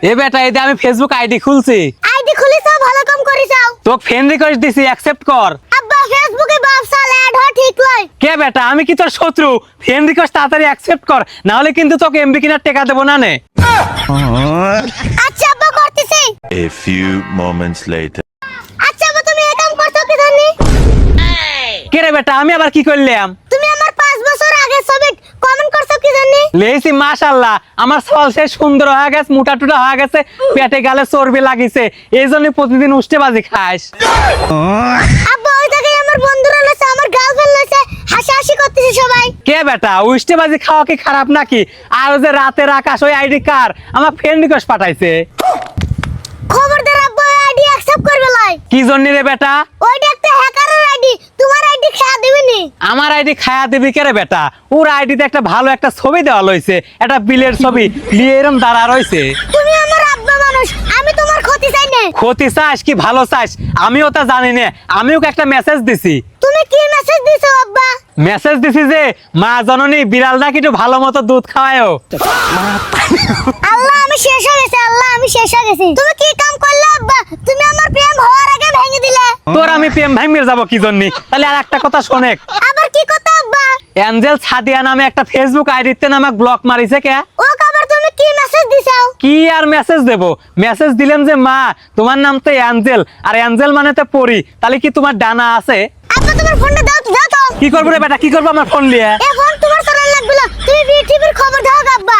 এ বেটা এই যে আমি ফেসবুক আইডি খুলছি। আইডি খুলিছো, ভালো কাম করিছো। তোকে ফ্রেন্ড রিকোয়েস্ট দিছি, অ্যাকসেপ্ট কর। আব্বা ফেসবুকে ব্যবসা অ্যাড হয় ঠিক লয়। কে বেটা আমি কি তোর শত্রু? ফ্রেন্ড রিকোয়েস্ট তাড়াতাড়ি অ্যাকসেপ্ট কর, না হলে কিন্তু তোকে এমবি কিনার টাকা দেব না নে। আচ্ছা আব্বা করতেছি। A few moments later. আচ্ছা আব্বা তুমি এই কাম করছো কি জানি? কে রে বেটা আমি আবার কি করলাম? তুমি আমার 5 বছর আগে ছবি কমেন্ট করছো কি জানি? লেছি মাশাআল্লাহ, আমার সল সে সুন্দর হয়ে গেছে, মোটা টুটা হয়ে গেছে, পেটে গালে চর্বি লাগিছে, এই জন্য প্রতিদিন উষ্টেবাজি খাস। আব্বা ওই জায়গায় আমার বন্ধুরা লইছে, আমার গার্লফ্রেন্ড লইছে, হাসাহাসি করতেছে সবাই। কে বেটা উষ্টেবাজি খাওয়া কি খারাপ নাকি? আর ওই যে রাতের আকাশ ওই আইডি কার? আমার ফ্রেন্ড রিকোয়েস্ট পাঠাইছে। খবরদার আব্বা আইডি অ্যাকসেপ্ট করবে লয়। কি জন্য রে বেটা? ওইটা একটা হ্যাকারের আইডি, তোমার আইডি খেয়া দিবে নি। আমার আইডি খায়া দিবি কে রে বেটা? ওর আইডিতে একটা ভালো একটা ছবি দেওয়া লইছে, একটা বিলের ছবি নিয়ে এরম দাঁড়া রইছে। তুমি আমার আব্বা মানুষ, আমি তোমার ক্ষতি চাই না। ক্ষতি চাস কি ভালো চাস আমিও তা জানি না। আমিও একটা মেসেজ দিছি। তুমি কি মেসেজ দিছো আব্বা? মেসেজ দিছি যে মা জননী বিড়াল নাকি একটু ভালো মতো দুধ খাওয়ায়ও। আল্লাহ আমি শেষ হয়ে গেছি, আল্লাহ আমি শেষ হয়ে গেছি। তুমি কি কাম করলে আব্বা? তুমি আমার প্রেম হওয়ার আগে ভেঙে দিলে। তোর আমি প্রেম ভাঙিয়ে যাবো কি জন্য? তাহলে আর একটা কথা শোনেক। আবার কি কথা আব্বা? অ্যাঞ্জেল সাদিয়া নামে একটা ফেসবুক আইডিতে আমাকে ব্লক মারিছে কে? ও আবার তুমি কি মেসেজ দিছো? কি আর মেসেজ দেব? মেসেজ দিলাম যে মা তোমার নাম তো অ্যাঞ্জেল, আর অ্যাঞ্জেল মানে তো পরি, তাহলে কি তোমার ডানা আছে? আব্বা তোমার ফোনটা দাও তো, দাও তো। কি করবো রে বেটা, কি করবো আমার ফোন নিয়ে? এই ফোন তোমার চলার লাগবে না, তুমি বিটিভির খবর দাও আব্বা।